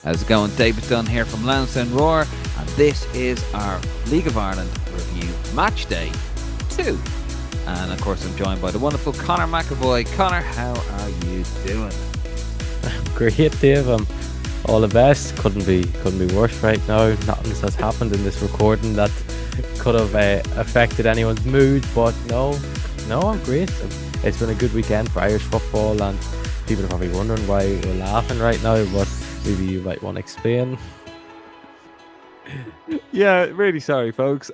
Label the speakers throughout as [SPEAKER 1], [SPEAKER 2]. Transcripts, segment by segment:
[SPEAKER 1] How's it going? David Dunn here from Lansdowne Road, and this is our League of Ireland review match day 2. And of course, I'm joined by the wonderful Conor McAvoy. Conor, how are you doing?
[SPEAKER 2] Great, Dave. All the best. Couldn't be worse right now. Nothing has happened in this recording that could have affected anyone's mood, but no, I'm great. It's been a good weekend for Irish football, and people are probably wondering why we're laughing right now, but maybe you might want to explain.
[SPEAKER 1] Yeah, really sorry, folks.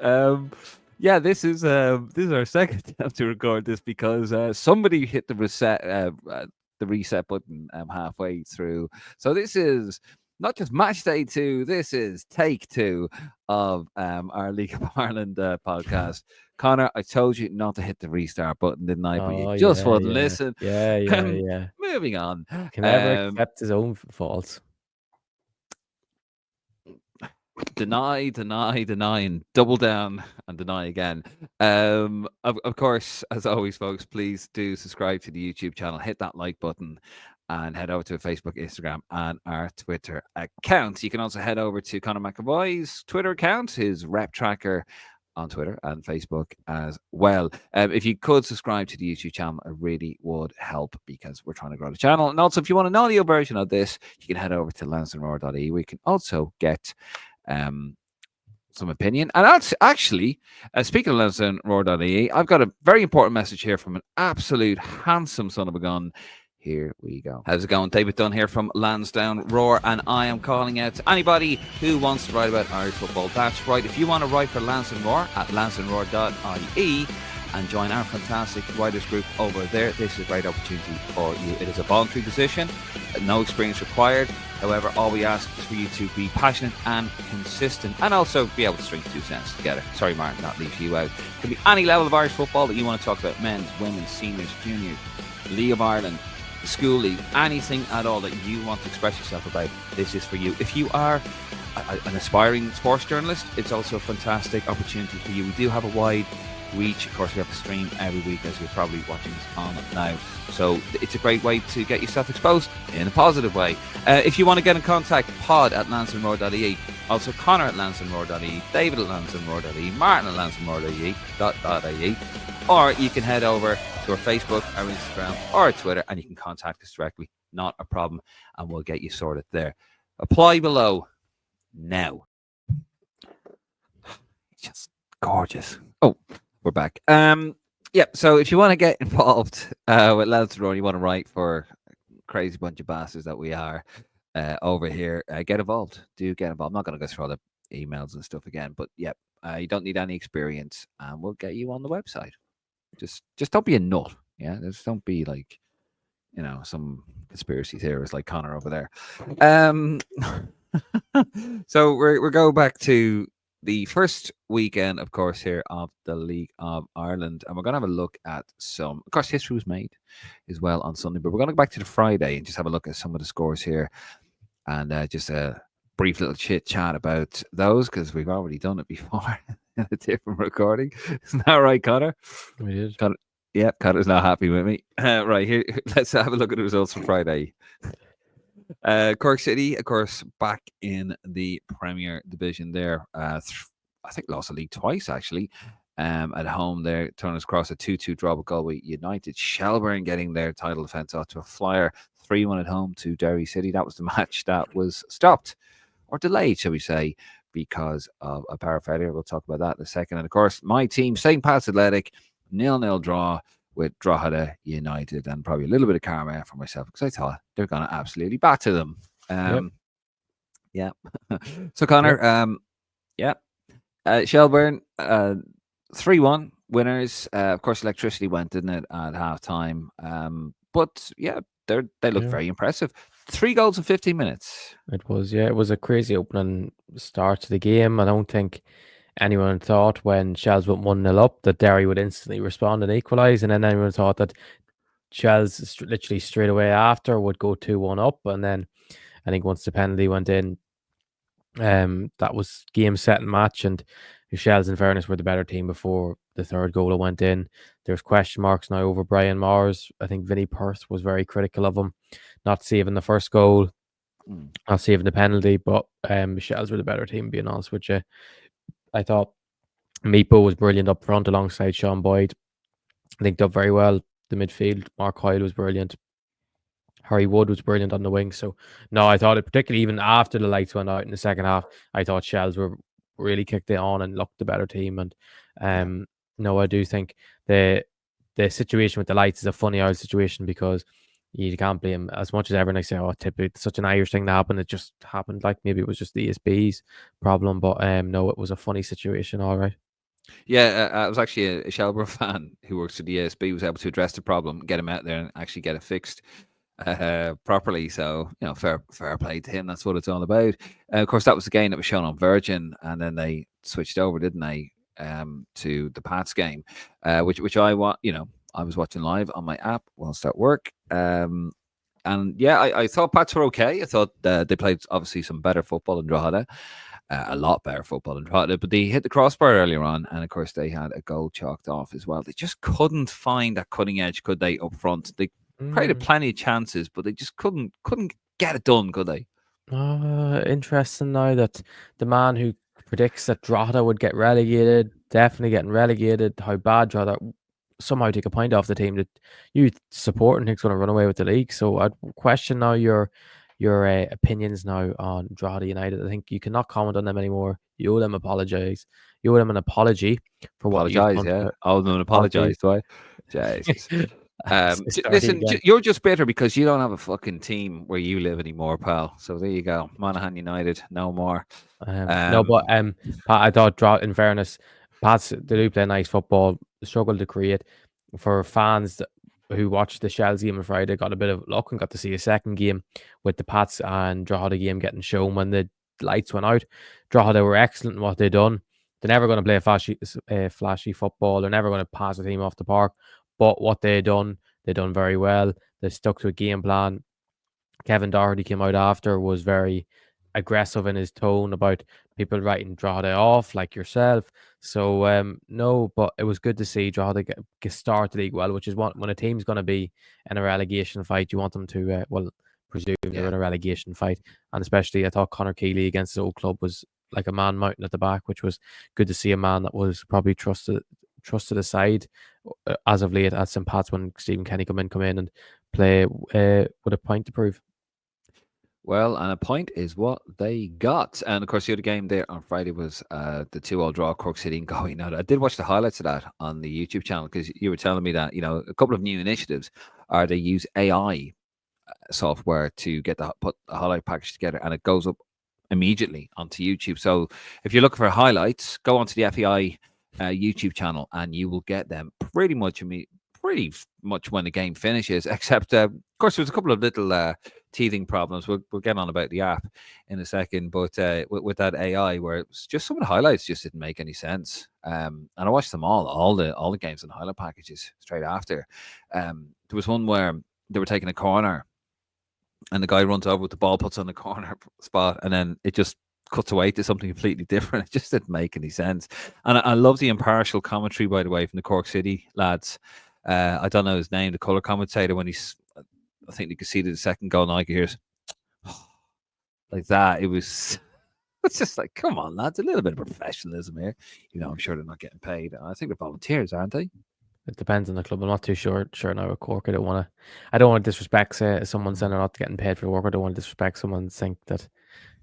[SPEAKER 1] This is our second attempt to record this because somebody hit the reset button halfway through. So this is not just match day 2. This is take 2 of our League of Ireland podcast. Conor, I told you not to hit the restart button, didn't I? But you just wouldn't listen.
[SPEAKER 2] Yeah.
[SPEAKER 1] Moving on.
[SPEAKER 2] Can never accept his own faults.
[SPEAKER 1] Deny, and double down and deny again. Of course, as always, folks, please do subscribe to the YouTube channel, hit that like button, and head over to Facebook, Instagram, and our Twitter account. You can also head over to Conor McAvoy's Twitter account, his rep tracker on Twitter and Facebook as well. If you could subscribe to the YouTube channel, it really would help because we're trying to grow the channel. And also, if you want an audio version of this, you can head over to lansdowneroad.ie. We can also get some opinion. And actually, speaking of lansdowneroad.ie, I've got a very important message here from an absolute handsome son of a gun. Here we go. How's it going? David Dunn here from Lansdowne Road, and I am calling out to anybody who wants to write about Irish football. That's right. If you want to write for Lansdowne Road at lansdowneroad.ie and join our fantastic writers group over there, this is a great opportunity for you. It is a voluntary position, no experience required. However, all we ask is for you to be passionate and consistent, and also be able to string 2 cents together. Sorry, Martin, that leaves you out. It can be any level of Irish football that you want to talk about: men's, women's, seniors, juniors, League of Ireland, school league, anything at all that you want to express yourself about. This is for you. If you are an aspiring sports journalist, it's also a fantastic opportunity for you. We do have a wide reach. Of course, we have a stream every week, as you're probably watching this on now. So it's a great way to get yourself exposed in a positive way. If you want to get in contact, pod at lansdowneroad.ie. Also, Conor at lansdowneroad.ie, David at lansdowneroad.ie, Martin at lansdowneroad.ie. Or you can head over to our Facebook, our Instagram, or our Twitter, and you can contact us directly. Not a problem, and we'll get you sorted there. Apply below now. Just gorgeous. Oh, we're back. So if you want to get involved with Lansdowne Road, you want to write for a crazy bunch of bastards that we are over here, get involved. Do get involved. I'm not going to go through all the emails and stuff again, but you don't need any experience, and we'll get you on the website. Just don't be a nut. Yeah, just don't be like, some conspiracy theorist like Conor over there. So we're going back to the first weekend, of course, here of the League of Ireland, and we're going to have a look at some. Of course, history was made as well on Sunday, but we're going to go back to the Friday and just have a look at some of the scores here, and just a brief little chit chat about those because we've already done it before in a different recording. Isn't that right, Conor?
[SPEAKER 2] We did.
[SPEAKER 1] Conor, yeah, Conor's not happy with me. Right here, let's have a look at the results from Friday. Cork City, of course, back in the Premier Division there. I think lost the league twice, actually. At home there, Turner's Cross, a 2-2 draw with Galway United. Shelburne getting their title defence off to a flyer, 3-1 at home to Derry City. That was the match that was stopped, or delayed, shall we say, because of a power failure. We'll talk about that in a second. And of course, my team, St. Pat's Athletic, 0-0 draw with Drogheda United, and probably a little bit of karma for myself because I thought they're going to absolutely batter them. Yeah. So, Conor, Shelburne, 3-1 winners. Of course, electricity went, didn't it, at half time? But yeah, they look very impressive. 3 goals in 15 minutes.
[SPEAKER 2] It was a crazy opening start to the game. I don't think anyone thought when Shells went 1-0 up that Derry would instantly respond and equalise, and then anyone thought that Shells literally straight away after would go 2-1 up, and then I think once the penalty went in, that was game, set and match, and Shells, in fairness, were the better team before the third goal went in. There's question marks now over Brian Mars. I think Vinnie Perth was very critical of him not saving the first goal.
[SPEAKER 1] Mm.
[SPEAKER 2] not saving the penalty, but Shells were the better team, being honest with you. I thought Meepo was brilliant up front alongside Sean Boyd. Linked up very well. The midfield, Mark Hoyle was brilliant. Harry Wood was brilliant on the wing. So no, I thought it, particularly even after the lights went out in the second half, I thought Shells were really kicked it on and looked the better team. And
[SPEAKER 1] Yeah.
[SPEAKER 2] no, I do think the situation with the lights is a funny old situation because you can't blame as much as ever. And I say, oh, typically it's such an Irish thing to happen. It just happened. Like maybe it was just the ESB's problem, but no, it was a funny situation. All right.
[SPEAKER 1] Yeah, I was actually a Shelburne fan who works for the ASB, was able to address the problem, get him out there, and actually get it fixed properly. So fair play to him. That's what it's all about. Of course, that was the game that was shown on Virgin, and then they switched over, didn't they, to the Pats game, which I was watching live on my app whilst at work. And yeah, I thought Pats were okay. I thought they played obviously some better football than Drogheda, a lot better football than Drogheda, but they hit the crossbar earlier on, and of course they had a goal chalked off as well. They just couldn't find that cutting edge, could they, up front? They created
[SPEAKER 2] Mm.
[SPEAKER 1] plenty of chances, but they just couldn't get it done, could they?
[SPEAKER 2] Interesting now that the man who predicts that Drogheda would get relegated, definitely getting relegated, how bad Drogheda somehow take a point off the team that you support and think's going to run away with the league. So I'd question now your opinions now on Drogheda United. I think you cannot comment on them anymore. You owe them apologize. You owe them an apology for what you've
[SPEAKER 1] Apologize,
[SPEAKER 2] done
[SPEAKER 1] yeah.
[SPEAKER 2] to
[SPEAKER 1] I'll not
[SPEAKER 2] apology.
[SPEAKER 1] apologize, do I? Jesus.
[SPEAKER 2] Sorry
[SPEAKER 1] Listen,
[SPEAKER 2] again.
[SPEAKER 1] you're just bitter because you don't have a fucking team where you live anymore, pal. So there you go. Monaghan United, no more.
[SPEAKER 2] No, but
[SPEAKER 1] Um,
[SPEAKER 2] Pat, I thought, in fairness, Pats they do play nice football. Struggle to create for fans who watched the Shells game on Friday. Got a bit of luck and got to see a second game with the Pats and Drogheda game getting shown when the lights went out. Drogheda were excellent in what they done. They're never going to play a flashy football. They're never going to pass a team off the park. But what they done very well. They stuck to a game plan. Kevin Doherty came out after, was very aggressive in his tone about people writing Drogheda off like yourself. So no, but it was good to see Drogheda get start the league well, which is what when a team's going to be in a relegation fight, you want them to presume they're
[SPEAKER 1] yeah.
[SPEAKER 2] in a relegation fight, and especially I thought Conor Keeley against his old club was like a man mountain at the back, which was good to see a man that was probably trusted aside as of late at St. Pat's when Stephen Kenny come in and play with a point to prove.
[SPEAKER 1] Well, and a point is what they got. And of course, the other game there on Friday was the 2-2 draw, Cork City and Galway. Now, I did watch the highlights of that on the YouTube channel because you were telling me that, a couple of new initiatives are they use AI software to put a highlight package together, and it goes up immediately onto YouTube. So if you're looking for highlights, go onto the FEI YouTube channel and you will get them pretty much when the game finishes, except of course there's a couple of little teething problems. We'll get on about the app in a second, but with that AI, where it was just some of the highlights just didn't make any sense. And I watched them all the games and highlight packages straight after. There was one where they were taking a corner, and the guy runs over with the ball, puts on the corner spot, and then it just cuts away to something completely different. It just didn't make any sense. And I love the impartial commentary, by the way, from the Cork City lads. I don't know his name, the colour commentator, when I think you could see the second goal, and I could hear like that. It was, it's just like, come on, lads, a little bit of professionalism here. I'm sure they're not getting paid. I think they're volunteers, aren't they?
[SPEAKER 2] It depends on the club. I'm not too sure now with Cork. I don't want to disrespect someone saying they're not getting paid for work. I don't want to disrespect someone and think that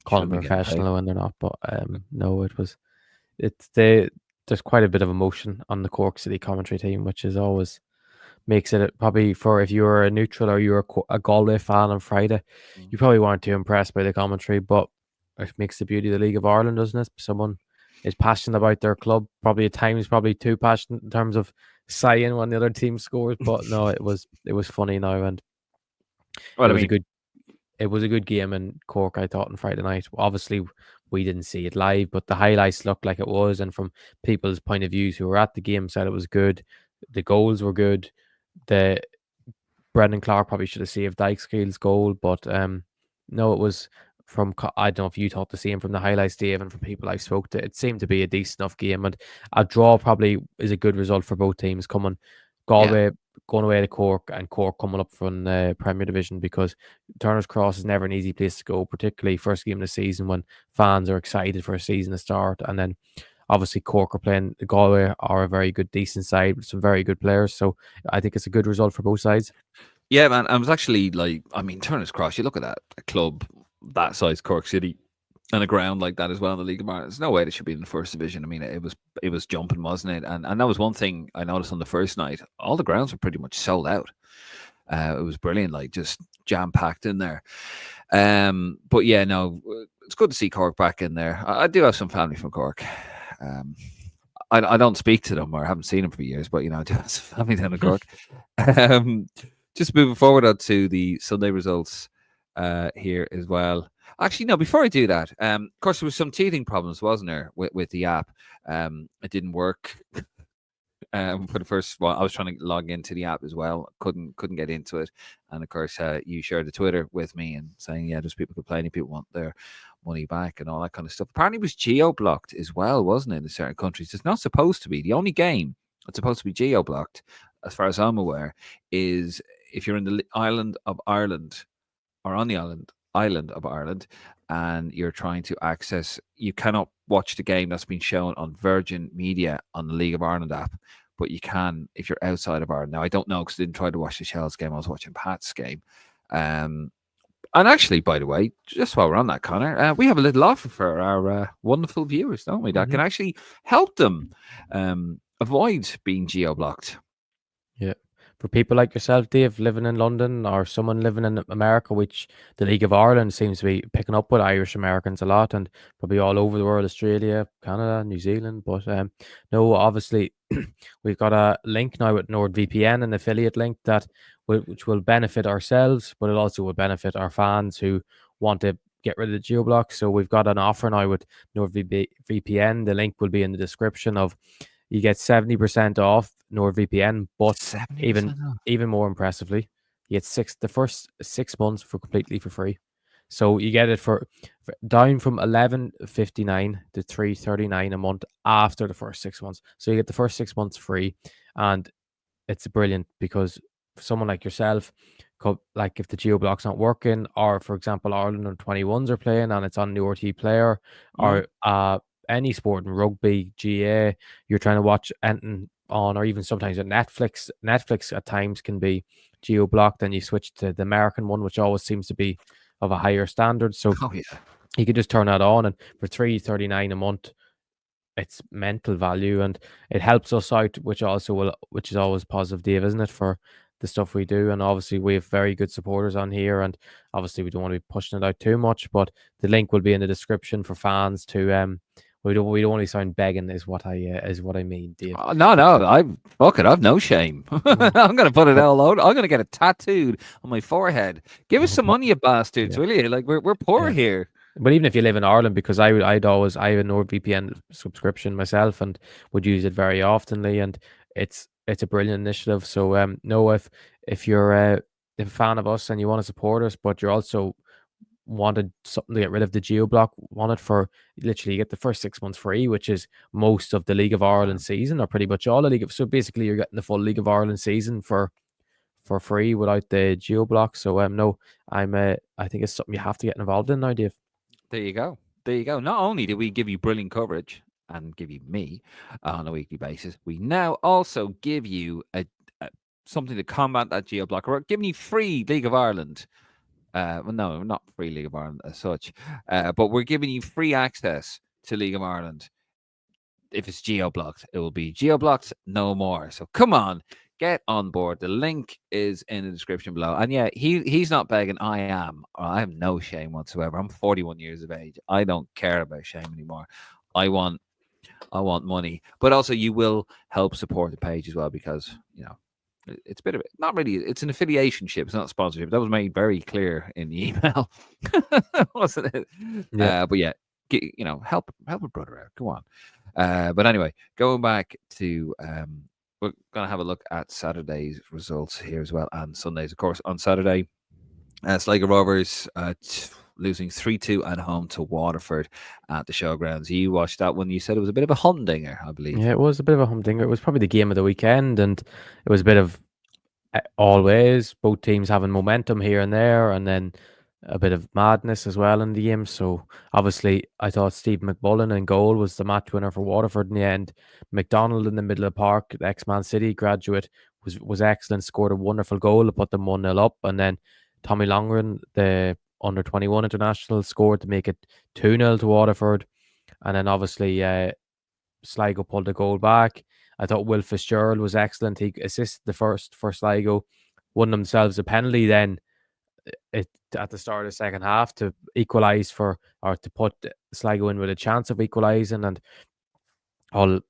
[SPEAKER 2] call them
[SPEAKER 1] Shouldn't be getting paid.
[SPEAKER 2] professional when they're not. But no, there's quite a bit of emotion on the Cork City commentary team, which is always makes it probably for if you're a neutral or you're a Galway fan on Friday,
[SPEAKER 1] Mm.
[SPEAKER 2] you probably weren't too impressed by the commentary, but it makes the beauty of the League of Ireland, doesn't it? Someone is passionate about their club, probably at times probably too passionate in terms of sighing when the other team scores, but no, it was funny now, and it
[SPEAKER 1] Well, I
[SPEAKER 2] was a
[SPEAKER 1] mean,
[SPEAKER 2] good it was a good game in Cork, I thought, on Friday night. Obviously, we didn't see it live, but the highlights looked like it was, and from people's point of views who were at the game said it was good. The goals were good. The Brendan Clark probably should have saved Dykeskill's goal, but no, it was I don't know if you thought the same from the highlights, Dave, and from people I spoke to. It seemed to be a decent enough game, and a draw probably is a good result for both teams coming
[SPEAKER 1] Yeah.
[SPEAKER 2] Galway going away to Cork, and Cork coming up from the Premier Division, because Turner's Cross is never an easy place to go, particularly first game of the season when fans are excited for a season to start. And then obviously Cork are playing Galway, are a very good, decent side with some very good players. So I think it's a good result for both sides.
[SPEAKER 1] Yeah, man. I was actually like, I mean, Turner's Cross, you look at that, a club that size, Cork City, and a ground like that as well in the League of Ireland. There's no way they should be in the first division. I mean, it was jumping, wasn't it? And that was one thing I noticed on the first night. All the grounds were pretty much sold out. It was brilliant, like just jam packed in there. But yeah, no, it's good to see Cork back in there. I do have some family from Cork. Um, I don't speak to them or haven't seen them for years, but I do have some family down in Cork. Um, just moving forward on to the Sunday results here as well. Actually, no, before I do that, of course, there was some teething problems, wasn't there, with the app? It didn't work for the first while. I was trying to log into the app as well. Couldn't get into it. And of course, you shared the Twitter with me and saying, yeah, there's people complaining, people want their money back and all that kind of stuff. Apparently, it was geo blocked as well, wasn't it? In certain countries, it's not supposed to be. The only game that's supposed to be geo blocked, as far as I'm aware, is if you're in the island of Ireland or on the island of Ireland, and you're trying to access, you cannot watch the game that's been shown on Virgin Media on the League of Ireland app, but you can if you're outside of Ireland. Now, I don't know because I didn't try to watch the Shells game. I was watching Pat's game. Um, and actually, by the way, just while we're on that, Connor, we have a little offer for our wonderful viewers, don't we? That
[SPEAKER 2] Hmm.
[SPEAKER 1] can actually help them avoid being geo blocked.
[SPEAKER 2] Yeah. For people like yourself, Dave, living in London, or someone living in America, which the League of Ireland seems to be picking up with Irish Americans a lot, and probably all over the world, Australia, Canada, New Zealand. But no, obviously, we've got a link now with NordVPN, an affiliate link which will benefit ourselves, but it also will benefit our fans who want to get rid of the geoblock. So we've got an offer now with NordVPN. The link will be in the description of. You get 70% off NordVPN, but even
[SPEAKER 1] 70% off.
[SPEAKER 2] even more impressively, you get the first 6 months for completely for free. So you get it for down from 11.59 to 3.39 a month after the first 6 months. So you get the first 6 months free, and it's brilliant because for someone like yourself, like if the geo block's not working, or for example, Ireland under 21s are playing and it's on the RT player,
[SPEAKER 1] Mm.
[SPEAKER 2] or any sport in rugby, GA, you're trying to watch anything on, or even sometimes at Netflix. Netflix at times can be geo blocked, and you switch to the American one, which always seems to be of a higher standard. So
[SPEAKER 1] Oh yeah.
[SPEAKER 2] you could just turn that on, and for 3.39 a month, it's mental value, and it helps us out, which is always positive, Dave, isn't it, for the stuff we do? And obviously we have very good supporters on here, and obviously we don't want to be pushing it out too much, but the link will be in the description for fans to we don't want to sound begging, is what I mean, Dave.
[SPEAKER 1] Oh, no,
[SPEAKER 2] But
[SPEAKER 1] no, fuck it. I've no shame.
[SPEAKER 2] mm,
[SPEAKER 1] I'm gonna put it
[SPEAKER 2] but
[SPEAKER 1] all out. I'm gonna get it tattooed on my forehead. Give us some money, you bastards,
[SPEAKER 2] yeah,
[SPEAKER 1] will you? Like we're poor
[SPEAKER 2] yeah.
[SPEAKER 1] here.
[SPEAKER 2] But even if you live in Ireland, because I have a NordVPN subscription myself and would use it very oftenly, and it's a brilliant initiative. So no, if you're a fan of us and you want to support us, but you're also wanted something to get rid of the geo block, wanted for literally you get the first 6 months free, which is most of the League of Ireland season, or pretty much all the league. So basically, you're getting the full League of Ireland season for free without the geo block. So no, I think it's something you have to get involved in now, Dave.
[SPEAKER 1] There you go. There you go. Not only do we give you brilliant coverage and give you me on a weekly basis, we now also give you a something to combat that geo block. We're giving you free League of Ireland. Well, no, not free League of Ireland as such, but we're giving you free access to League of Ireland. If it's geo blocked, it will be geo blocked no more. So come on, get on board. The link is in the description below. And yeah, he's not begging. I am. I have no shame whatsoever. I'm 41 years of age. I don't care about shame anymore. I want I want money, but also you will help support the page as well because it's a bit of it. Not really. It's an affiliationship. It's not a sponsorship. That was made very clear in the email, wasn't it?
[SPEAKER 2] Yeah.
[SPEAKER 1] But yeah, help a brother out. Go on. But anyway, going back to we're gonna have a look at Saturday's results here as well, and Sundays, of course. On Saturday, Sligo Rovers losing 3-2 at home to Waterford at the showgrounds. You watched that one. You said it was a bit of a humdinger, I believe.
[SPEAKER 2] Yeah, it was a bit of a humdinger. It was probably the game of the weekend, and it was a bit of always both teams having momentum here and there, and then a bit of madness as well in the game. So obviously, I thought Steve McMullen in goal was the match winner for Waterford in the end. McDonald in the middle of the park, the ex-Man City graduate, was excellent. Scored a wonderful goal to put them 1-0 up, and then Tommy Longren, the under-21 international, scored to make it 2-0 to Waterford, and then obviously Sligo pulled the goal back. I thought Will Fitzgerald was excellent. He assisted the first for Sligo, won themselves a penalty then it at the start of the second half to equalise for or to put Sligo in with a chance of equalising, and all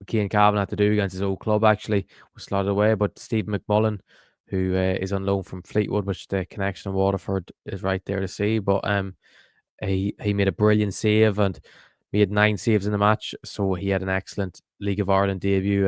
[SPEAKER 2] Cian Cavan had to do against his old club actually was slotted away. But Steve McMullen, who is on loan from Fleetwood, which the connection in Waterford is right there to see, but he made a brilliant save, and he had 9 saves in the match, so he had an excellent League of Ireland debut.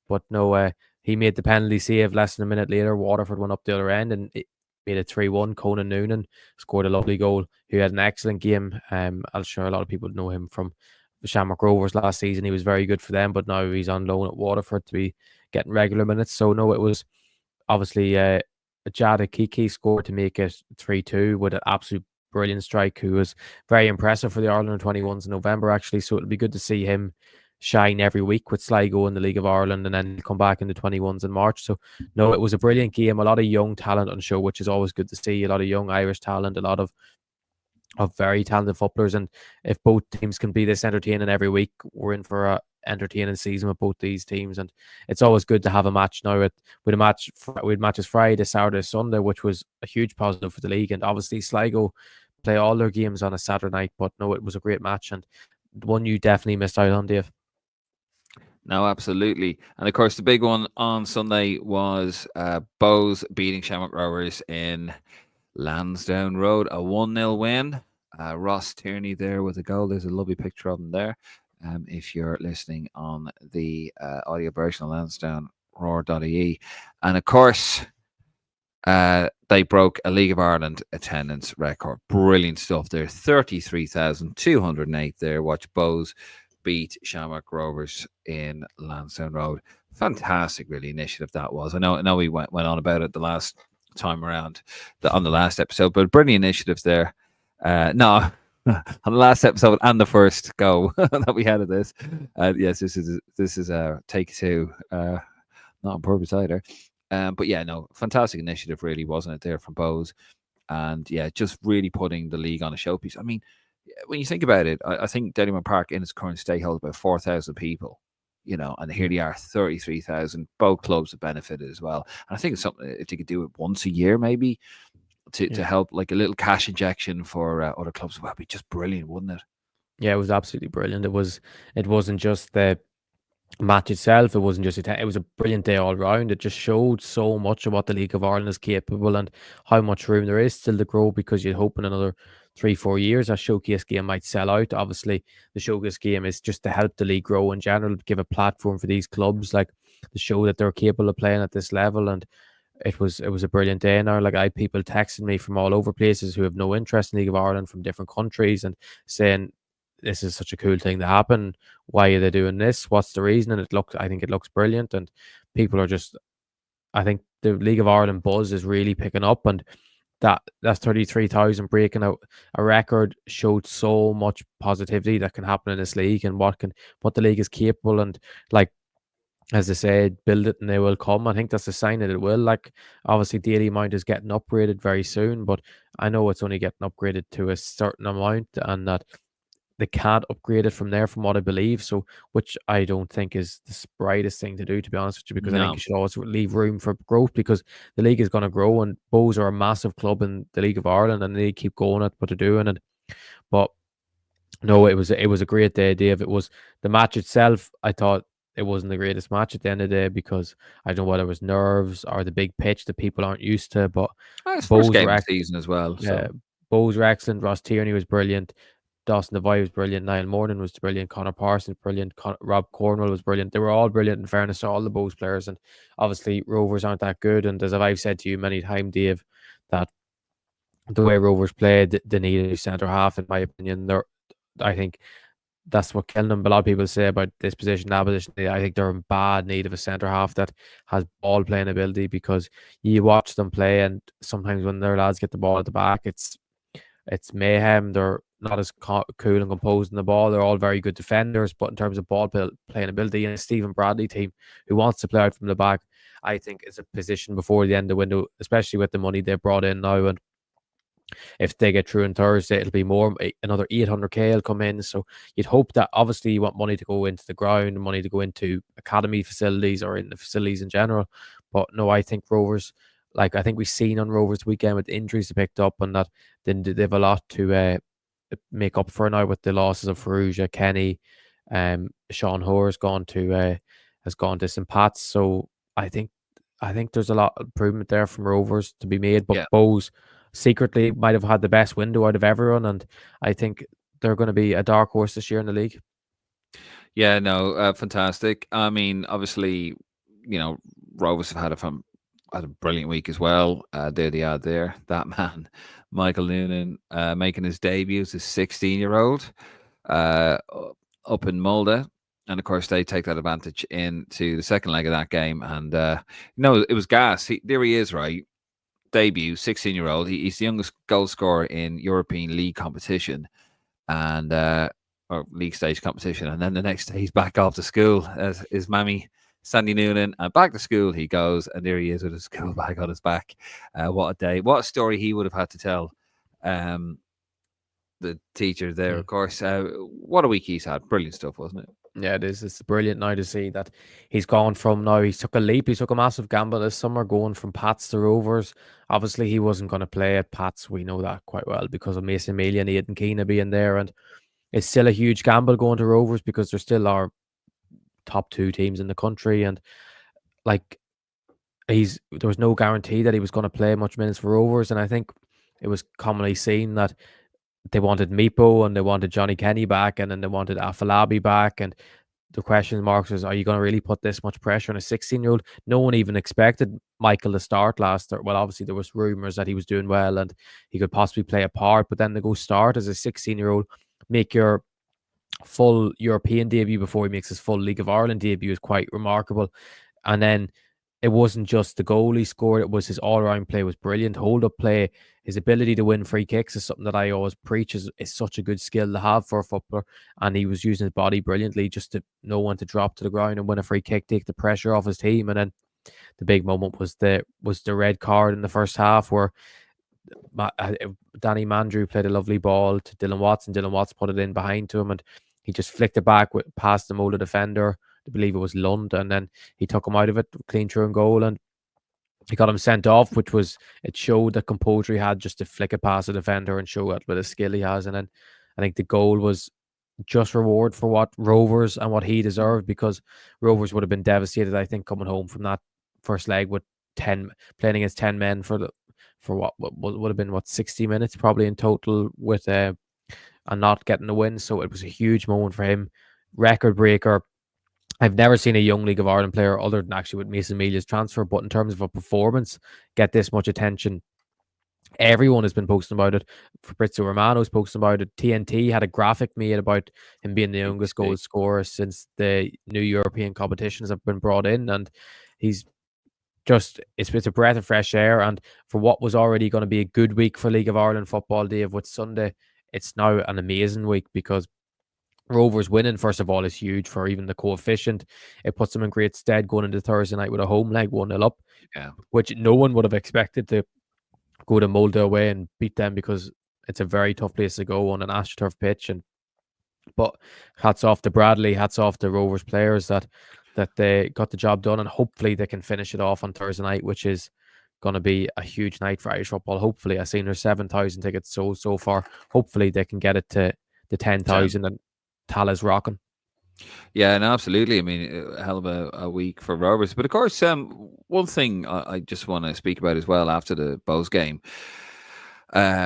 [SPEAKER 2] But no, he made the penalty save less than a minute later. Waterford went up the other end and it made it 3-1. Conan Noonan scored a lovely goal, who had an excellent game. I'm sure a lot of people know him from the Shamrock Rovers last season. He was very good for them, but now he's on loan at Waterford to be getting regular minutes. So no, it was obviously Jada Kiki scored to make it 3-2 with an absolute brilliant strike, who was very impressive for the Ireland 21s in November, actually. So it'll be good to see him shine every week with Sligo in the League of Ireland, and then come back in the 21s in March. So, no, it was a brilliant game. A lot of young talent on show, which is always good to see. A lot of young Irish talent, a lot of very talented footballers. And if both teams can be this entertaining every week, we're in for a entertaining season with both these teams. And it's always good to have a match now with matches Friday, Saturday, Sunday, which was a huge positive for the league. And obviously Sligo play all their games on a Saturday night, but no, it was a great match and one you definitely missed out on, Dave.
[SPEAKER 1] No, absolutely. And of course, the big one on Sunday was Bows beating Shamrock Rovers in Lansdowne Road, a 1-0 win. Ross Tierney there with a goal. There's a lovely picture of him there. If you're listening on the audio version of Lansdowne Roar.ie. And of course, they broke a League of Ireland attendance record. Brilliant stuff there. 33,208 there. Watch Bows beat Shamrock Rovers in Lansdowne Road. Fantastic, really, initiative that was. I know we went on about it the last time around on the last episode, but brilliant initiatives there. No, on the last episode and the first go that we had of this. Yes, this is take two. Not on purpose either. But yeah, no, fantastic initiative, really, wasn't it, there from Bows? And yeah, just really putting the league on a showpiece. I mean, when you think about it, I think Dennyman Park in its current state holds about 4,000 people, and here they are, 33,000. Both clubs have benefited as well. And I think it's something if they could do it once a year, maybe to help, like a little cash injection for other clubs, well, it'd be just brilliant, wouldn't it?
[SPEAKER 2] Yeah, it was absolutely brilliant. It wasn't just the match itself. It wasn't just it was a brilliant day all round. It just showed so much of what the League of Ireland is capable and how much room there is still to grow, because you'd hope in another 3-4 years that showcase game might sell out. Obviously the showcase game is just to help the league grow in general, give a platform for these clubs, like to show that they're capable of playing at this level. And it was a brilliant day now. Like, I had people texting me from all over places who have no interest in League of Ireland from different countries and saying this is such a cool thing to happen. Why are they doing this? What's the reason? And I think it looks brilliant. And people are just, I think the League of Ireland buzz is really picking up, and that's 33,000 breaking out a record showed so much positivity that can happen in this league and what the league is capable. And like, as I said, build it and they will come. I think that's a sign that it will. Like, obviously, Daily Mind is getting upgraded very soon, but I know it's only getting upgraded to a certain amount, and that they can't upgrade it from there, from what I believe. So, which I don't think is the brightest thing to do, to be honest with you, because I think
[SPEAKER 1] No.
[SPEAKER 2] you should always leave room for growth, because the league is going to grow, and Bows are a massive club in the League of Ireland, and they keep going at what they're doing. And but no, it was a great day, Dave. It was the match itself. I thought it wasn't the greatest match at the end of the day, because I don't know whether it was nerves or the big pitch that people aren't used to. But
[SPEAKER 1] It's first
[SPEAKER 2] Bows
[SPEAKER 1] game
[SPEAKER 2] were
[SPEAKER 1] of the season as well,
[SPEAKER 2] uh,
[SPEAKER 1] so
[SPEAKER 2] Bows were excellent. Ross Tierney was brilliant. Dawson Devoy was brilliant. Niall Morgan was brilliant. Connor Parsons brilliant. Rob Cornwell was brilliant. They were all brilliant, in fairness to all the Bows players. And obviously Rovers aren't that good. And as I've said to you many times, Dave, that the way Rovers played, they need a new centre half, in my opinion. I think that's what killing them. But a lot of people say about this position, that position. I think they're in bad need of a centre half that has ball playing ability, because you watch them play, and sometimes when their lads get the ball at the back, it's mayhem. They're not as cool and composed in the ball. They're all very good defenders, but in terms of ball playing ability, and a Stephen Bradley team who wants to play out from the back, I think is a position before the end of the window, especially with the money they've brought in now. And if they get through on Thursday, it'll be more, another 800k will come in. So you'd hope that, obviously you want money to go into the ground, money to go into academy facilities or in the facilities in general. But no, I think Rovers, like I think we've seen on Rovers weekend with the injuries they picked up, and that then they have a lot to make up for now with the losses of Farouja, Kenny, Sean Hoare has gone to St. Pat's. So I think I think there's a lot of improvement there from Rovers to be made, but
[SPEAKER 1] Yeah.
[SPEAKER 2] Bows secretly might have had the best window out of everyone, and I think they're going to be a dark horse this year in the league.
[SPEAKER 1] Yeah, no, fantastic. I mean, obviously, Rovers have had a brilliant week as well. There they are there. That man, Michael Noonan, making his debut as a 16-year-old up in Molde. And of course, they take that advantage into the second leg of that game. And, it was gas. There he is, right? Debut, 16-year-old. He's the youngest goal scorer in European League competition. And or league stage competition, and then the next day he's back off to school as his mammy Sandy Noonan, and back to school he goes, and there he is with his school bag on his back. What a day! What a story he would have had to tell. The teacher there,
[SPEAKER 2] Mm.
[SPEAKER 1] of course. What a week he's had! Brilliant stuff, wasn't it?
[SPEAKER 2] Yeah, it is. It's brilliant now to see that he's gone from now. He took a leap. He took a massive gamble this summer, going from Pats to Rovers. Obviously, he wasn't going to play at Pats. We know that quite well because of Mason Mealy and Aidan Keena being there. And it's still a huge gamble going to Rovers because there still are top two teams in the country. And like, there was no guarantee that he was going to play much minutes for Rovers. And I think it was commonly seen that they wanted Meepo and they wanted Johnny Kenny back, and then they wanted Afalabi back. And the question marks is, are you going to really put this much pressure on a 16-year-old? No one even expected Michael to start last year. Well, obviously there was rumours that he was doing well and he could possibly play a part, but then to go start as a 16-year-old, make your full European debut before he makes his full League of Ireland debut is quite remarkable. And then it wasn't just the goal he scored, it was his all-around play was brilliant. Hold-up play, his ability to win free kicks is something that I always preach is such a good skill to have for a footballer. And he was using his body brilliantly just to know when to drop to the ground and win a free kick, take the pressure off his team. And then the big moment was the red card in the first half where Danny Mandrew played a lovely ball to Dylan Watson. Dylan Watson put it in behind to him, and he just flicked it back past the Mola defender. I believe it was Lund, and then he took him out of it, clean through and goal, and he got him sent off, it showed the composure he had just to flick it past the defender and show what the skill he has. And then I think the goal was just reward for what Rovers and what he deserved, because Rovers would have been devastated, I think, coming home from that first leg with 10 playing against 10 men for what would have been 60 minutes probably in total with and not getting the win. So it was a huge moment for him, record breaker. I've never seen a young League of Ireland player, other than actually with Mason Melia's transfer, but in terms of a performance, get this much attention. Everyone has been posting about it. Fabrizio Romano's posting about it. TNT had a graphic made about him being the youngest goal scorer since the new European competitions have been brought in, and he's just it's a breath of fresh air. And for what was already going to be a good week for League of Ireland football, Dave, with Sunday, it's now an amazing week because Rovers winning, first of all, is huge for even the coefficient. It puts them in great stead going into Thursday night with a home leg 1-0 up,
[SPEAKER 1] Yeah.
[SPEAKER 2] which no one would have expected to go to Molde away and beat them, because it's a very tough place to go on an AstroTurf pitch. But hats off to Bradley, hats off to Rovers players that they got the job done, and hopefully they can finish it off on Thursday night, which is going to be a huge night for Irish football. Hopefully, I've seen there's 7,000 tickets so far. Hopefully they can get it to the 10,000 and Tala's rocking.
[SPEAKER 1] Yeah, no, absolutely. I mean, a hell of a week for Rovers. But of course, one thing I just want to speak about as well after the Bows game at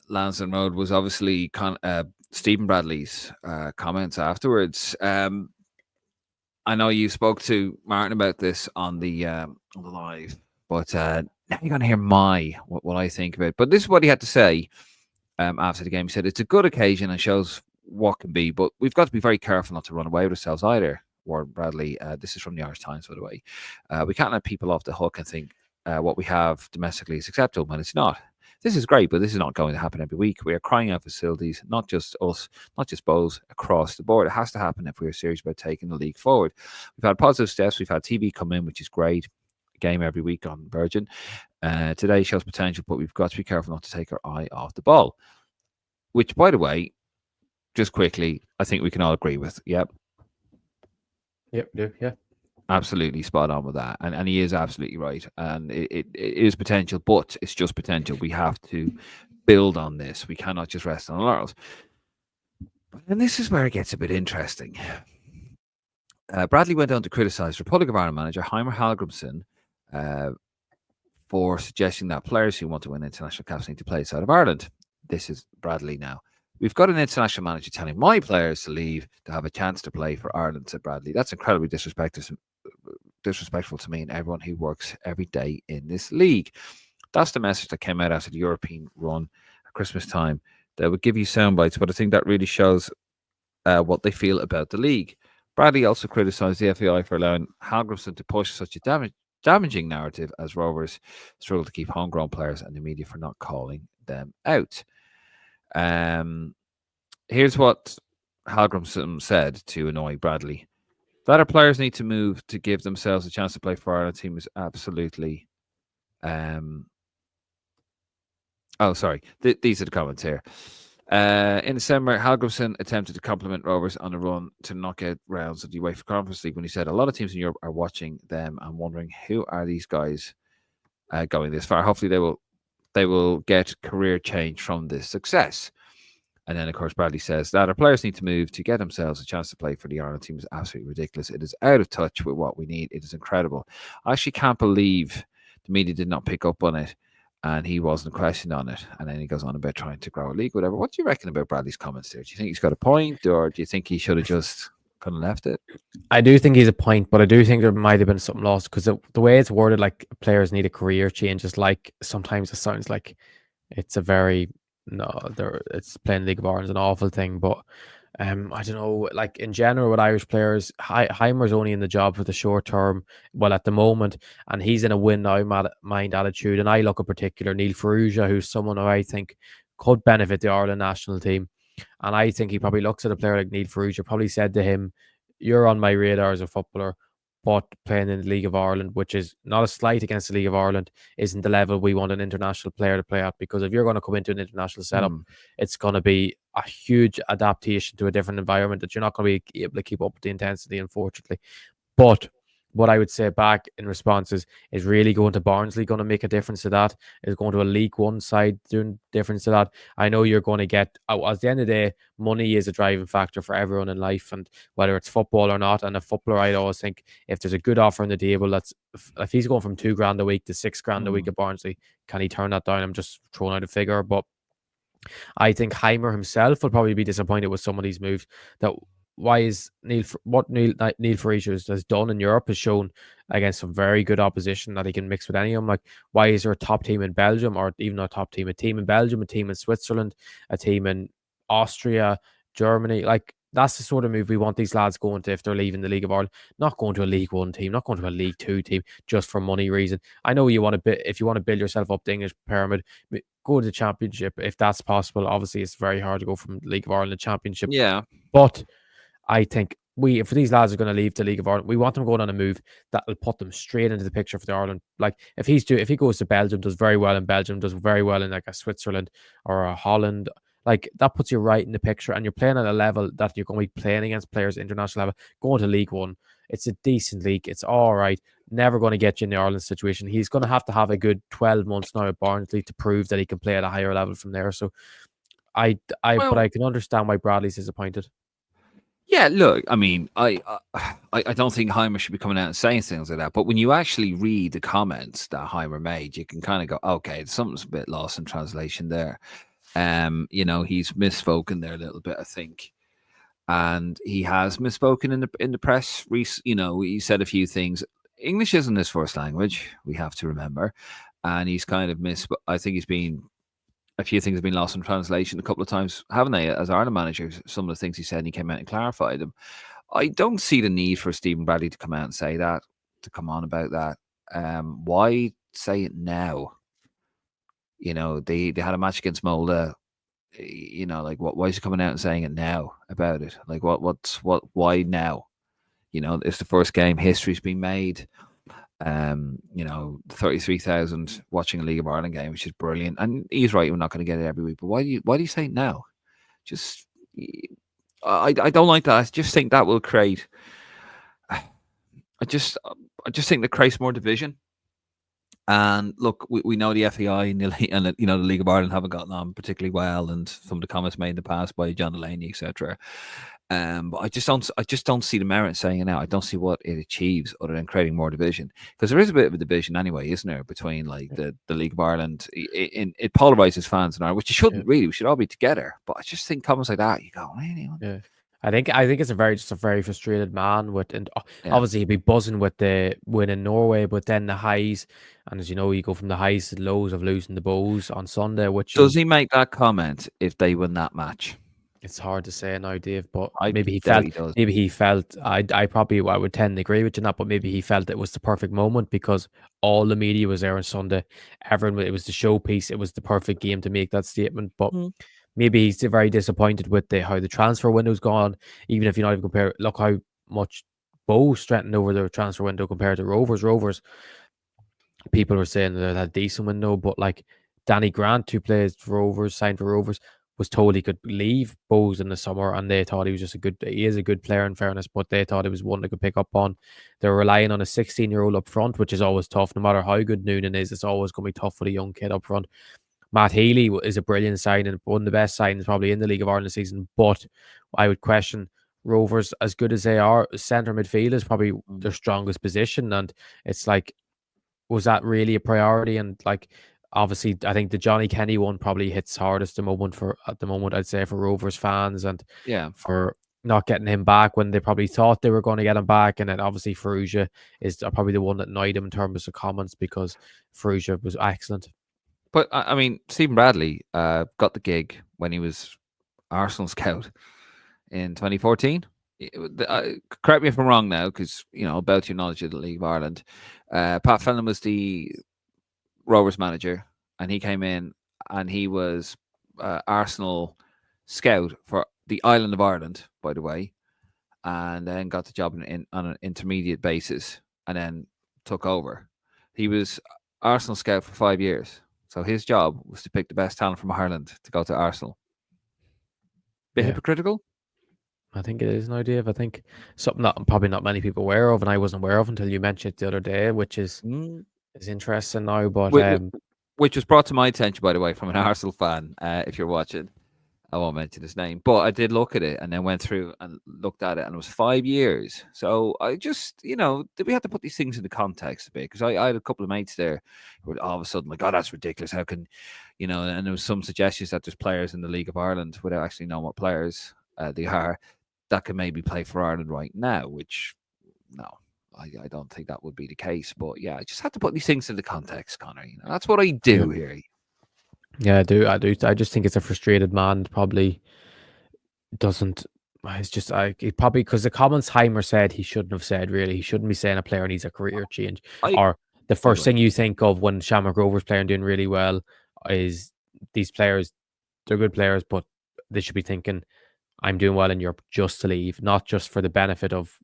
[SPEAKER 1] Lansdowne Road was obviously Stephen Bradley's comments afterwards. I know you spoke to Martin about this on the live, but Now you're going to hear what I think of it. But this is what he had to say after the game. He said, "It's a good occasion and shows what can be, but we've got to be very careful not to run away with ourselves either." Warren Bradley, this is from the Irish Times, by the way. We can't let people off the hook and think what we have domestically is acceptable when it's not. This is great, but this is not going to happen every week. We are crying out facilities, not just us, not just Bows, across the board. It has to happen if we are serious about taking the league forward. We've had positive steps. We've had TV come in, which is great. Game every week on Virgin. Today shows potential, but we've got to be careful not to take our eye off the ball. Which, by the way, just quickly, I think we can all agree with. Yep.
[SPEAKER 2] Yep, yeah.
[SPEAKER 1] Absolutely spot on with that. And he is absolutely right. And it is potential, but it's just potential. We have to build on this. We cannot just rest on our laurels. And this is where it gets a bit interesting. Bradley went on to criticise Republic of Ireland manager Heimer Hallgrimsson for suggesting that players who want to win international caps need to play outside of Ireland. This is Bradley now. We've got an international manager telling my players to leave to have a chance to play for Ireland, said Bradley. That's incredibly disrespectful to me and everyone who works every day in this league. That's the message that came out after the European run at Christmas time. They would give you sound bites, but I think that really shows what they feel about the league. Bradley also criticised the FAI for allowing Hallgrimsson to push such a damaging narrative as Rovers struggle to keep homegrown players and the media for not calling them out. Here's what Hallgrimsson said to annoy Bradley. That our players need to move to give themselves a chance to play for Ireland team is absolutely. These are the comments here. In December, Hallgrimsson attempted to compliment Rovers on a run to knockout rounds of the UEFA Conference League when he said a lot of teams in Europe are watching them and wondering who are these guys going this far. Hopefully, they will get career change from this success. And then, of course, Bradley says that our players need to move to get themselves a chance to play for the Ireland team is absolutely ridiculous. It is out of touch with what we need. It is incredible. I actually can't believe the media did not pick up on it and he wasn't questioned on it. And then he goes on about trying to grow a league, whatever. What do you reckon about Bradley's comments there? Do you think he's got a point or do you think he should have just kind of left it?
[SPEAKER 2] I do think he's a point, but I do think there might have been something lost because the way it's worded, like players need a career change, is like sometimes it sounds like it's a very it's playing League of Ireland is an awful thing, but I don't know. Like in general, with Irish players, Heimer's only in the job for the short term. Well, at the moment, and he's in a win now mind attitude. And I look at particular Neil Ferrugia, who's someone who I think could benefit the Ireland national team. And I think he probably looks at a player like Neil Ferrugia, probably said to him, "You're on my radar as a footballer." But playing in the League of Ireland, which is not a slight against the League of Ireland, isn't the level we want an international player to play at. Because if you're going to come into an international setup, it's going to be a huge adaptation to a different environment that you're not going to be able to keep up with the intensity, unfortunately. But what I would say back in response is really going to Barnsley going to make a difference to that? Is going to a League One side doing difference to that? I know you're going to get, at the end of the day, money is a driving factor for everyone in life, and whether it's football or not. And a footballer, I always think if there's a good offer on the table, if he's going from $2,000 a week to $6,000 a week at Barnsley, can he turn that down? I'm just throwing out a figure, but I think Heimer himself will probably be disappointed with some of these moves. That why is Neil Ferrugia has done in Europe has shown against some very good opposition that he can mix with any of them. Like, why is there a top team in Belgium, or even a top team, a team in Belgium, a team in Switzerland, a team in Austria, Germany? Like, that's the sort of move we want these lads going to if they're leaving the League of Ireland. Not going to a League One team, not going to a League Two team just for money reason. I know you want to if you want to build yourself up the English pyramid, go to the Championship if that's possible. Obviously, it's very hard to go from League of Ireland to Championship.
[SPEAKER 1] Yeah,
[SPEAKER 2] but I think if these lads are going to leave the League of Ireland, we want them going on a move that will put them straight into the picture for the Ireland. Like if he goes to Belgium, does very well in Belgium, does very well in like a Switzerland or a Holland, like that puts you right in the picture, and you're playing at a level that you're going to be playing against players at international level. Going to League One, it's a decent league. It's all right. Never going to get you in the Ireland situation. He's going to have a good 12 months now at Barnsley to prove that he can play at a higher level from there. So but I can understand why Bradley's disappointed.
[SPEAKER 1] Yeah, look, I mean, I don't think Heimer should be coming out and saying things like that. But when you actually read the comments that Heimer made, you can kind of go, okay, something's a bit lost in translation there. He's misspoken there a little bit, I think, and he has misspoken in the press. He said a few things. English isn't his first language. We have to remember, and he's kind of missed. I think he's been a few things have been lost in translation a couple of times, haven't they? As Ireland manager, some of the things he said, and he came out and clarified them. I don't see the need for Stephen Bradley to come out and say that, to come on about that. Why say it now? They had a match against Molde. Like what? Why is he coming out and saying it now about it? Like what? Why now? It's the first game. History's been made. 33,000 watching a League of Ireland game, which is brilliant. And he's right, we're not going to get it every week. But why do you say it now? Just I don't like that. I just think that will create. I just think that creates more division. And look, we know the FAI and the League of Ireland haven't gotten on particularly well, and some of the comments made in the past by John Delaney, etc. But I just don't see the merit in saying it now. I don't see what it achieves other than creating more division, because there is a bit of a division anyway, isn't there, between like the League of Ireland. It polarizes fans in Ireland, which it shouldn't really. We should all be together. But I just think comments like that, you go, really?
[SPEAKER 2] Yeah. I think it's just a very frustrated man with, and
[SPEAKER 1] Yeah.
[SPEAKER 2] obviously he'd be buzzing with the win in Norway, but then the highs, and as you know, you go from the highs to the lows of losing the Bows on Sunday, which
[SPEAKER 1] Does
[SPEAKER 2] is,
[SPEAKER 1] he make that comment if they win that match?
[SPEAKER 2] it's hard to say now, Dave, but
[SPEAKER 1] I
[SPEAKER 2] maybe
[SPEAKER 1] doubt he does.
[SPEAKER 2] he felt, I would tend to agree with you not, but maybe he felt it was the perfect moment because all the media was there on Sunday. Everyone, it was the showpiece, it was the perfect game to make that statement, but maybe he's very disappointed with how the transfer window's gone. Even if you not even compare, look how much Bow strengthened over the transfer window compared to Rovers. Rovers, people were saying that they had a decent window, but like Danny Grant, who plays for Rovers, signed for Rovers, was told he could leave Bows in the summer, and they thought he was just he is a good player in fairness, but they thought he was one they could pick up on. They're relying on a 16-year-old up front, which is always tough. No matter how good Noonan is, it's always going to be tough with a young kid up front. Matt Healy is a brilliant signing, one of the best signings probably in the League of Ireland this season. But I would question Rovers, as good as they are, centre midfield is probably their strongest position. And it's like, was that really a priority? And like, obviously, I think the Johnny Kenny one probably hits hardest at the moment, I'd say, for Rovers fans, and
[SPEAKER 1] Yeah.
[SPEAKER 2] for not getting him back when they probably thought they were going to get him back. And then obviously Ferrugia is probably the one that annoyed him in terms of comments, because Ferrugia was excellent.
[SPEAKER 1] But I mean, Stephen Bradley got the gig when he was Arsenal scout in 2014. Correct me if I'm wrong now, because about your knowledge of the League of Ireland. Pat Fenlon was the Rovers manager, and he came in and he was Arsenal scout for the island of Ireland, by the way, and then got the job on an intermediate basis, and then took over. He was Arsenal scout for 5 years. So his job was to pick the best talent from Ireland to go to Arsenal. Bit hypocritical?
[SPEAKER 2] I think it is now, Dave. I think something that probably not many people aware of, and I wasn't aware of until you mentioned it the other day, which is interesting now. But
[SPEAKER 1] which was brought to my attention, by the way, from an Arsenal fan. If you're watching, I won't mention his name, but I did look at it and then went through and looked at it, and it was 5 years. So I just, we have to put these things into context a bit, because I had a couple of mates there who were all of a sudden like, "Oh, that's ridiculous. How can, and there was some suggestions that there's players in the League of Ireland without actually knowing what players they are that can maybe play for Ireland right now, which no. I don't think that would be the case, but yeah, I just have to put these things into context, Conor. That's what I do here.
[SPEAKER 2] Yeah, I do. I just think it's a frustrated man. Probably doesn't. It's just he probably, because the comments Heimer said he shouldn't have said. Really, he shouldn't be saying a player needs a career change. Or the first thing you think of when Shamrock Rovers playing doing really well is these players. They're good players, but they should be thinking, "I'm doing well in Europe just to leave, not just for the benefit of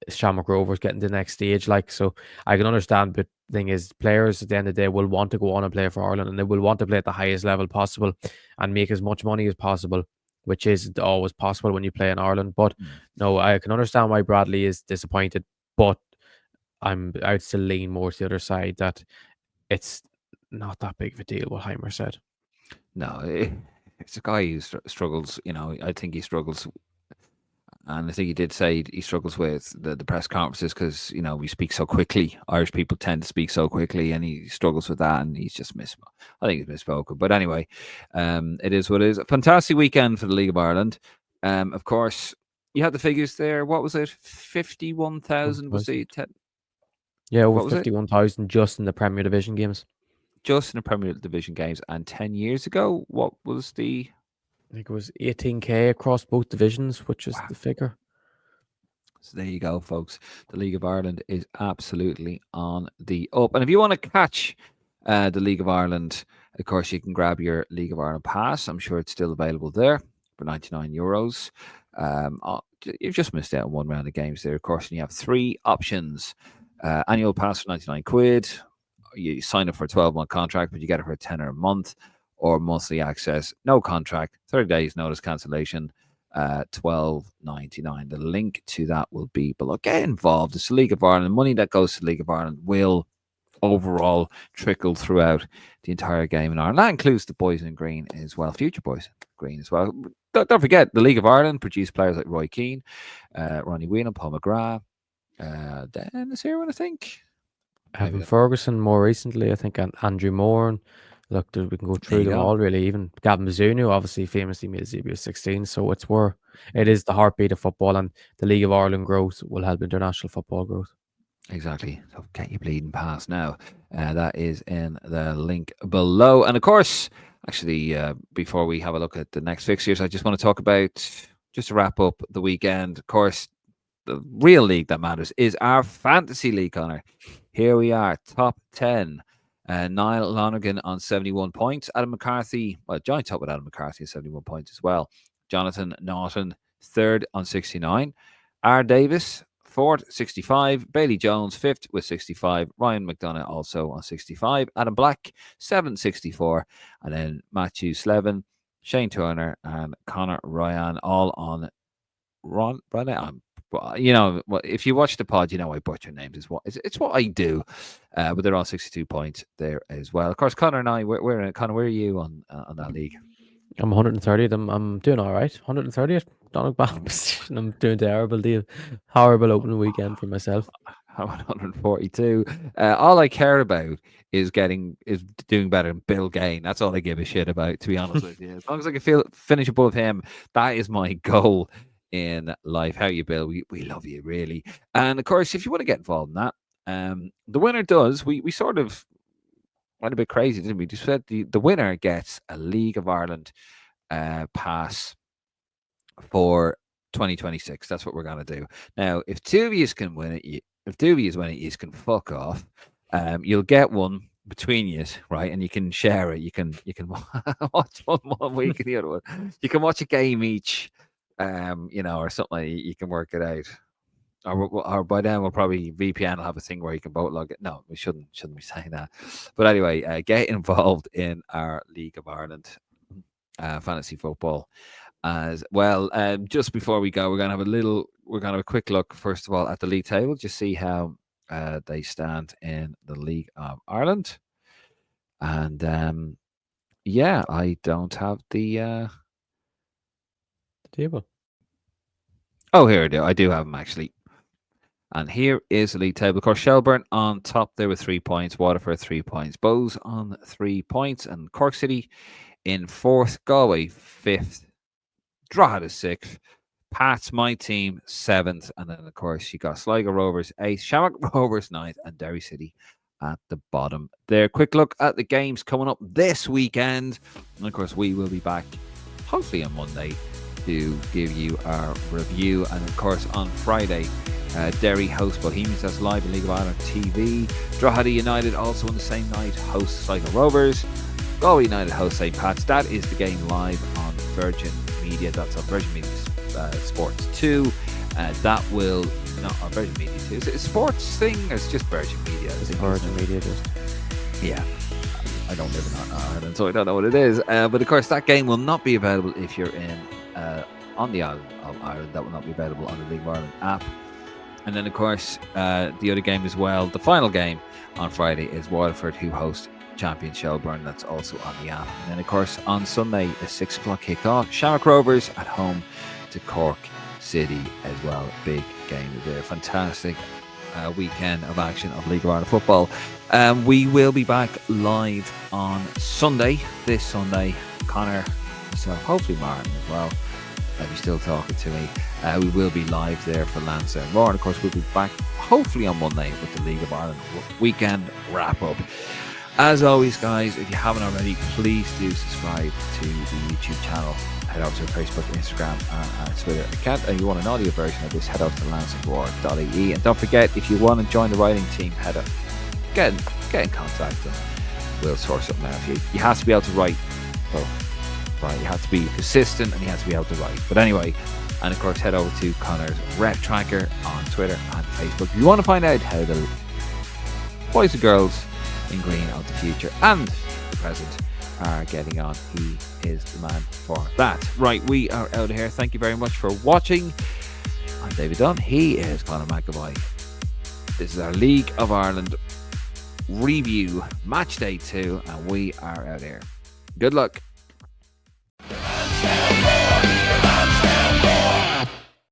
[SPEAKER 2] Shamrock Rovers getting to the next stage." Like, so I can understand, but the thing is, players at the end of the day will want to go on and play for Ireland, and they will want to play at the highest level possible and make as much money as possible, which isn't always possible when you play in Ireland. But no, I can understand why Bradley is disappointed, but I'd still lean more to the other side, that it's not that big of a deal what Heimer said.
[SPEAKER 1] No, it's a guy who struggles. I think he struggles. And I think he did say he struggles with the press conferences, because, we speak so quickly. Irish people tend to speak so quickly, and he struggles with that, and he's just I think he's misspoken. But anyway, it is what it is. A fantastic weekend for the League of Ireland. Of course, you had the figures there. What was it? 51,000 was the...
[SPEAKER 2] Yeah, over 51,000 just in the Premier Division games.
[SPEAKER 1] just in the Premier Division games. And 10 years ago, what was the...
[SPEAKER 2] I think it was 18K across both divisions, which is
[SPEAKER 1] Wow.
[SPEAKER 2] the figure.
[SPEAKER 1] So there you go, folks. The League of Ireland is absolutely on the up. And if you want to catch the League of Ireland, of course, you can grab your League of Ireland pass. I'm sure it's still available there for €99. You've just missed out on one round of games there, of course, and you have three options. Annual pass for 99 quid. You sign up for a 12-month contract, but you get it for a tenner a month, or monthly access, no contract, 30 days notice cancellation, $12.99. The link to that will be below. Get involved. It's the League of Ireland. Money that goes to the League of Ireland will overall trickle throughout the entire game in Ireland. That includes the boys in green as well, future boys in green as well. Don't forget, the League of Ireland produced players like Roy Keane, Ronnie Whelan, Paul McGrath, Dennis Irwin, I think.
[SPEAKER 2] Evan Ferguson more recently, I think, and Andrew Moore. And look, we can go through them all really. Even Gavin Mizuno obviously famously made Zebra 16, so it is the heartbeat of football, and the League of Ireland growth will help international football growth.
[SPEAKER 1] Exactly. So get your bleeding pass now. That is in the link below. And of course, actually, before we have a look at the next fixtures, I just want to talk about, just to wrap up the weekend, of course, the real league that matters is our fantasy league, Conor. Here we are, top 10. Niall Lonergan on 71 points. Adam McCarthy, joint top with Adam McCarthy at 71 points as well. Jonathan Naughton, third on 69. R. Davis, fourth, 65. Bailey Jones, fifth with 65. Ryan McDonough also on 65. Adam Black, seventh, 64. And then Matthew Slevin, Shane Turner, and Conor Ryan all on if you watch the pod, you know I butcher names. It's what I do, but they're all 62 points there as well. Of course, Conor and I, Conor, where are you on that league?
[SPEAKER 2] I'm 130th. I'm doing all right. 130th. Not a bad position. I'm doing terrible. Horrible opening weekend for myself.
[SPEAKER 1] I'm 142. All I care about is doing better than Bill Gain. That's all I give a shit about, to be honest with you. As long as I can finish above him, that is my goal in life. How you, Bill? We love you, really. And of course, if you want to get involved in that, the winner does. We sort of went a bit crazy, didn't we? Just said the winner gets a League of Ireland pass for 2026. That's what we're gonna do. Now, if two of you can win it, you can fuck off. You'll get one between you, right? And you can share it. You can watch one week and the other one. You can watch a game each. Or something like that. You can work it out. Or by then we'll probably VPN will have a thing where you can both log it. No, we shouldn't be saying that. But anyway, get involved in our League of Ireland fantasy football as well. Just before we go, we're gonna have a quick look first of all at the league table, just see how they stand in the League of Ireland. And I don't have the
[SPEAKER 2] table.
[SPEAKER 1] Oh, here I do. I do have them actually. And here is the league table. Of course, Shelburne on top there with 3 points. Waterford 3 points. Bows on 3 points. And Cork City in fourth. Galway fifth. Drogheda sixth. Pat's my team seventh. And then, of course, you got Sligo Rovers eighth. Shamrock Rovers ninth. And Derry City at the bottom there. Quick look at the games coming up this weekend. And, of course, we will be back hopefully on Monday to give you our review. And, of course, on Friday, Derry hosts Bohemians. That's live in League of Ireland TV. Drogheda United also on the same night hosts Sligo Rovers. Galway United hosts St. Pat's. That is the game live on Virgin Media. That's on Virgin Media Sports 2. That will not on Virgin Media 2. Is it a sports thing or it's just Virgin Media?
[SPEAKER 2] It's Virgin Media just.
[SPEAKER 1] Yeah. I don't live in Ireland, so I don't know what it is. But of course, that game will not be available if you're on the island of Ireland. That will not be available on the League of Ireland app. And then, of course, the other game as well, the final game on Friday is Waterford, who host champion Shelburne. That's also on the app. And then, of course, on Sunday, a 6 o'clock kickoff. Shamrock Rovers at home to Cork City as well. Big game there. Fantastic weekend of action of League of Ireland football. We will be back live on Sunday, this Sunday. Conor, myself, hopefully Martin as well. He's still talking to me. We will be live there for Lansdowne Road. And of course, we'll be back hopefully on Monday with the League of Ireland weekend wrap up. As always, guys, if you haven't already, please do subscribe to the YouTube channel. Head over to Facebook, Instagram, and Twitter account. And if you want an audio version of this, head over to lansdowneroad.ie. And don't forget, if you want to join the writing team, get in contact and we'll sort something out for you. You have to be able to write, though. Right, you have to be consistent and you have to be able to write. But anyway, and of course, head over to Conor's Rep Tracker on Twitter and Facebook if you want to find out how the boys and girls in green of the future and the present are getting on. He is the man for that. Right, we are out of here. Thank you very much for watching. I'm David Dunn. He is Conor McAvoy. This is our League of Ireland review, match day 2, and we are out here. Good luck.